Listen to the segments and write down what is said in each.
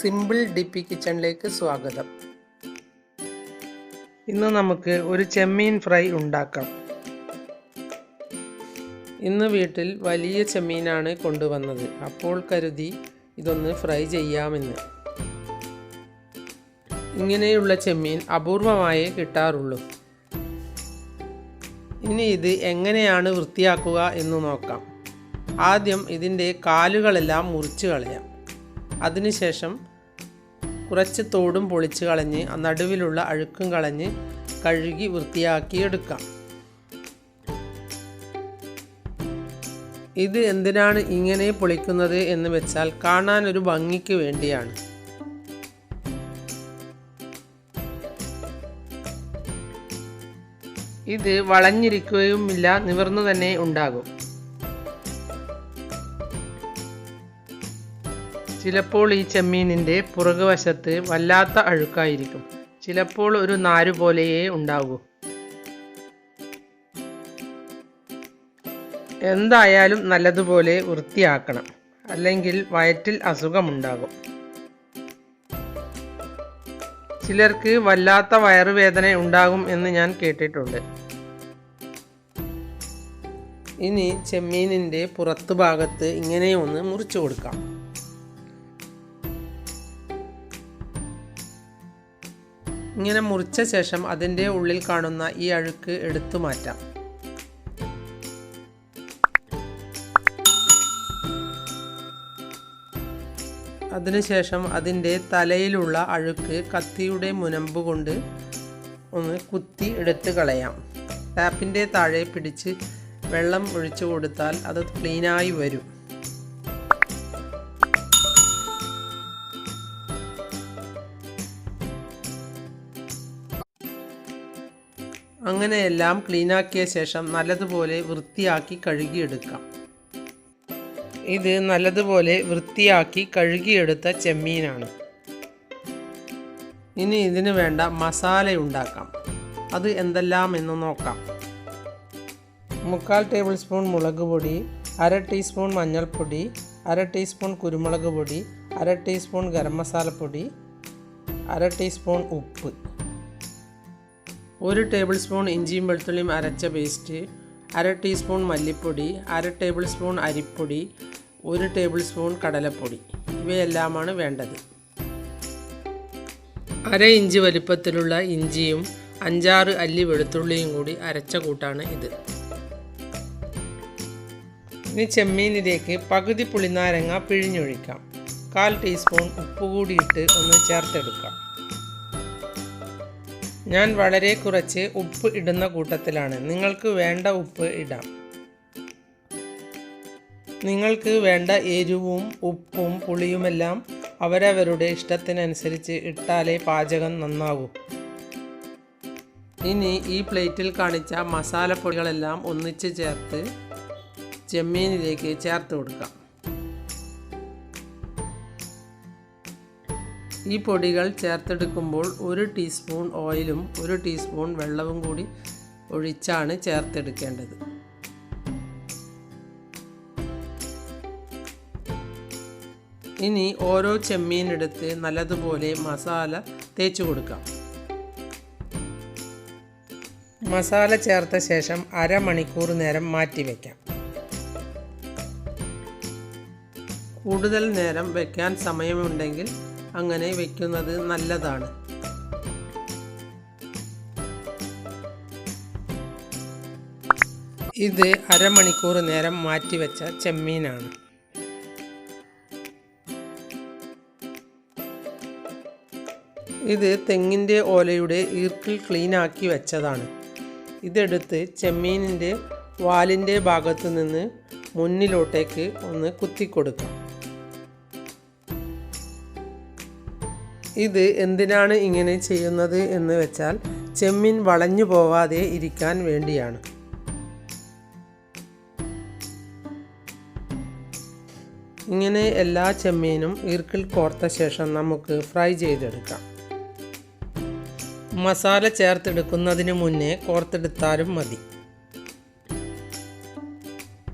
Simple ഡിപ്പി കിച്ചണിലേക്ക് സ്വാഗതം. ഇന്ന് നമുക്ക് ഒരു ചെമ്മീൻ ഫ്രൈ ഉണ്ടാക്കാം. ഇന്ന് വീട്ടിൽ വലിയ ചെമ്മീനാണ് കൊണ്ടുവന്നത്. അപ്പോൾ കരുതി ഇതൊന്ന് ഫ്രൈ ചെയ്യാമെന്ന്. ഇങ്ങനെയുള്ള ചെമ്മീൻ അപൂർവമായേ കിട്ടാറുള്ളൂ. ഇനി ഇത് എങ്ങനെയാണ് വൃത്തിയാക്കുക എന്ന് നോക്കാം. ആദ്യം ഇതിൻ്റെ കാലുകളെല്ലാം മുറിച്ച് കളയാം. അതിനുശേഷം കുറച്ച് തോടും പൊളിച്ച് കളഞ്ഞ് നടുവിലുള്ള അഴുക്കും കളഞ്ഞ് കഴുകി വൃത്തിയാക്കിയെടുക്കാം. ഇത് എന്തിനാണ് ഇങ്ങനെ പൊളിക്കുന്നത് എന്ന് വെച്ചാൽ കാണാൻ ഒരു ഭംഗിക്ക് വേണ്ടിയാണ്. ഇത് വളഞ്ഞിരിക്കുകയുമില്ല, നിവർന്നു തന്നെ ഉണ്ടാകും. ചിലപ്പോൾ ഈ ചെമ്മീനിൻ്റെ പുറകുവശത്ത് വല്ലാത്ത അഴുക്കായിരിക്കും. ചിലപ്പോൾ ഒരു നാരുപോലെയേ ഉണ്ടാകൂ. എന്തായാലും നല്ലതുപോലെ വൃത്തിയാക്കണം, അല്ലെങ്കിൽ വയറ്റിൽ അസുഖമുണ്ടാകും. ചിലർക്ക് വല്ലാത്ത വയറുവേദന ഉണ്ടാകും എന്ന് ഞാൻ കേട്ടിട്ടുണ്ട്. ഇനി ചെമ്മീനിൻ്റെ പുറത്തു ഭാഗത്ത് ഇങ്ങനെ ഒന്ന് മുറിച്ചു കൊടുക്കാം. ഇങ്ങനെ മുറിച്ച ശേഷം അതിൻ്റെ ഉള്ളിൽ കാണുന്ന ഈ അഴുക്ക് എടുത്തു മാറ്റാം. അതിനുശേഷം അതിൻ്റെ തലയിലുള്ള അഴുക്ക് കത്തിയുടെ മുനമ്പ് കൊണ്ട് ഒന്ന് കുത്തി എടുത്ത് കളയാം. ടാപ്പിൻ്റെ താഴെ പിടിച്ച് വെള്ളം ഒഴിച്ചു കൊടുത്താൽ അത് ക്ലീനായി വരും. അങ്ങനെയെല്ലാം ക്ലീനാക്കിയ ശേഷം നല്ലതുപോലെ വൃത്തിയാക്കി കഴുകിയെടുക്കാം. ഇത് നല്ലതുപോലെ വൃത്തിയാക്കി കഴുകിയെടുത്ത ചെമ്മീനാണ്. ഇനി ഇതിന് വേണ്ട മസാല ഉണ്ടാക്കാം. അത് എന്തെല്ലാം എന്ന് നോക്കാം. 3/4 ടേബിൾ സ്പൂൺ മുളക് പൊടി, 1/2 ടീസ്പൂൺ മഞ്ഞൾപ്പൊടി, 1/2 ടീസ്പൂൺ കുരുമുളക് പൊടി, 1/2 ടീസ്പൂൺ ഗരം മസാലപ്പൊടി, 1/2 ടീസ്പൂൺ ഉപ്പ്, 1 ടേബിൾ സ്പൂൺ ഇഞ്ചിയും വെളുത്തുള്ളിയും അരച്ച പേസ്റ്റ്, 1/2 ടീസ്പൂൺ മല്ലിപ്പൊടി, 1/2 ടേബിൾ സ്പൂൺ അരിപ്പൊടി, 1 ടേബിൾ സ്പൂൺ കടലപ്പൊടി. ഇവയെല്ലാമാണ് വേണ്ടത്. 1/2 ഇഞ്ച് വലിപ്പത്തിലുള്ള ഇഞ്ചിയും 5-6 അല്ലി വെളുത്തുള്ളിയും കൂടി അരച്ച കൂട്ടാണ് ഇത്. ഇനി ചെമ്മീനിലേക്ക് പകുതി പുളിനാരങ്ങ പിഴിഞ്ഞൊഴിക്കാം. 1/4 ടീസ്പൂൺ ഉപ്പ് കൂടി ഇട്ട് ഒന്ന് ചേർത്തെടുക്കാം. ഞാൻ വളരെ കുറച്ച് ഉപ്പ് ഇടുന്ന കൂട്ടത്തിലാണ്. നിങ്ങൾക്ക് വേണ്ട ഉപ്പ് ഇടാം. നിങ്ങൾക്ക് വേണ്ട എരിവും ഉപ്പും പുളിയുമെല്ലാം അവരവരുടെ ഇഷ്ടത്തിനനുസരിച്ച് ഇട്ടാലേ പാചകം നന്നാവൂ. ഇനി ഈ പ്ലേറ്റിൽ കാണിച്ച മസാലപ്പൊടികളെല്ലാം ഒന്നിച്ച് ചേർത്ത് ചെമ്മീനിലേക്ക് ചേർത്ത് കൊടുക്കാം. ഈ പൊടികൾ ചേർത്തെടുക്കുമ്പോൾ 1 ടീസ്പൂൺ ഓയിലും 1 ടീസ്പൂൺ വെള്ളവും കൂടി ഒഴിച്ചാണ് ചേർത്തെടുക്കേണ്ടത്. ഇനി ഓരോ ചെമ്മീനെടുത്ത് നല്ലതുപോലെ മസാല തേച്ച് കൊടുക്കാം. മസാല ചേർത്ത ശേഷം 1/2 മണിക്കൂർ നേരം മാറ്റി വയ്ക്കാം. കൂടുതൽ നേരം വയ്ക്കാൻ സമയമുണ്ടെങ്കിൽ അങ്ങനെ വയ്ക്കുന്നത് നല്ലതാണ്. ഇത് 1/2 മണിക്കൂർ നേരം മാറ്റിവെച്ച ചെമ്മീനാണ്. ഇത് തെങ്ങിൻ്റെ ഓലയുടെ ഈർക്കിൽ ക്ലീനാക്കി വെച്ചതാണ്. ഇതെടുത്ത് ചെമ്മീനിൻ്റെ വാലിൻ്റെ ഭാഗത്തു നിന്ന് മുന്നിലോട്ടേക്ക് ഒന്ന് കുത്തിക്കൊടുക്കാം. ഇത് എന്തിനാണ് ഇങ്ങനെ ചെയ്യുന്നത് എന്ന് വെച്ചാൽ ചെമ്മീൻ വളഞ്ഞു പോവാതെ ഇരിക്കാൻ വേണ്ടിയാണ്. ഇങ്ങനെ എല്ലാ ചെമ്മീനും ഈർക്കിൽ കോർത്ത ശേഷം നമുക്ക് ഫ്രൈ ചെയ്തെടുക്കാം. മസാല ചേർത്തെടുക്കുന്നതിന് മുന്നേ കോർത്തെടുത്താലും മതി.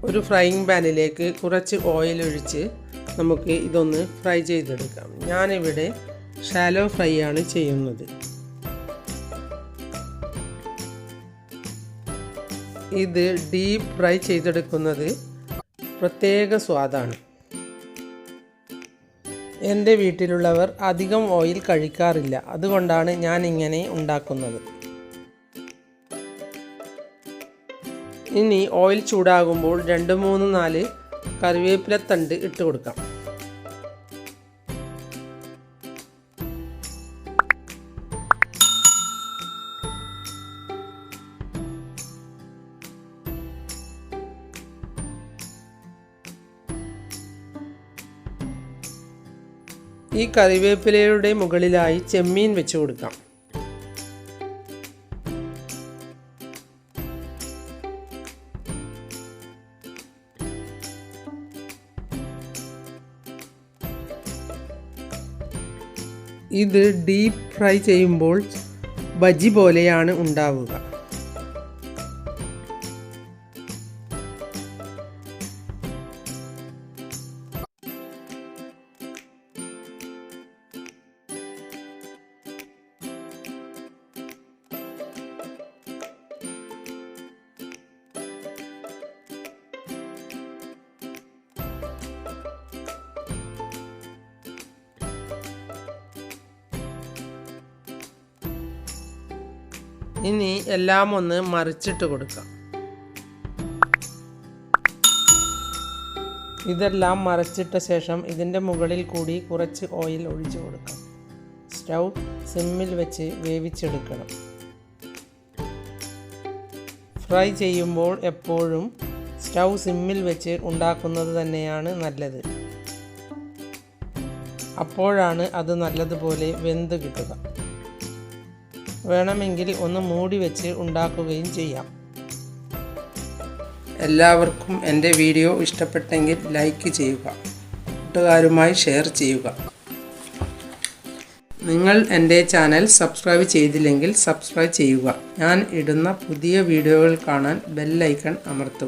ഒരു ഫ്രൈയിങ് പാനിലേക്ക് കുറച്ച് ഓയിൽ ഒഴിച്ച് നമുക്ക് ഇതൊന്ന് ഫ്രൈ ചെയ്തെടുക്കാം. ഞാനിവിടെ ഷാലോ ഫ്രൈ ആണ് ചെയ്യുന്നത്. ഇത് ഡീപ്പ് ഫ്രൈ ചെയ്തെടുക്കുന്നത് പ്രത്യേക സ്വാദാണ്. എൻ്റെ വീട്ടിലുള്ളവർ അധികം ഓയിൽ കഴിക്കാറില്ല, അതുകൊണ്ടാണ് ഞാൻ ഇങ്ങനെ ഉണ്ടാക്കുന്നത്. ഇനി ഓയിൽ ചൂടാകുമ്പോൾ 2, 3, 4 കറിവേപ്പിലത്തണ്ട് ഇട്ട് കൊടുക്കാം. ഈ കറിവേപ്പിലയുടെ മുകളിലായി ചെമ്മീൻ വെച്ച് കൊടുക്കാം. ഇത് ഡീപ്പ് ഫ്രൈ ചെയ്യുമ്പോൾ ബജി പോലെയാണ് ഉണ്ടാവുക. ഇനി എല്ലാം ഒന്ന് മറിച്ചിട്ട് കൊടുക്കാം. ഇതെല്ലാം മറിച്ചിട്ട ശേഷം ഇതിൻ്റെ മുകളിൽ കൂടി കുറച്ച് ഓയിൽ ഒഴിച്ചു കൊടുക്കാം. സ്റ്റൗ സിമ്മിൽ വെച്ച് വേവിച്ചെടുക്കണം. ഫ്രൈ ചെയ്യുമ്പോൾ എപ്പോഴും സ്റ്റൗ സിമ്മിൽ വെച്ച് ഉണ്ടാക്കുന്നത് തന്നെയാണ് നല്ലത്. അപ്പോഴാണ് അത് നല്ലതുപോലെ വെന്ത് കിട്ടുക. വേണമെങ്കിൽ ഒന്ന് മൂടി വെച്ച് ഉണ്ടാക്കുകയും ചെയ്യാം. എല്ലാവർക്കും എൻ്റെ വീഡിയോ ഇഷ്ടപ്പെട്ടെങ്കിൽ ലൈക്ക് ചെയ്യുക, കൂട്ടുകാരുമായി ഷെയർ ചെയ്യുക. നിങ്ങൾ എൻ്റെ ചാനൽ സബ്സ്ക്രൈബ് ചെയ്തില്ലെങ്കിൽ സബ്സ്ക്രൈബ് ചെയ്യുക. ഞാൻ ഇടുന്ന പുതിയ വീഡിയോകൾ കാണാൻ ബെൽ ഐക്കൺ അമർത്തുക.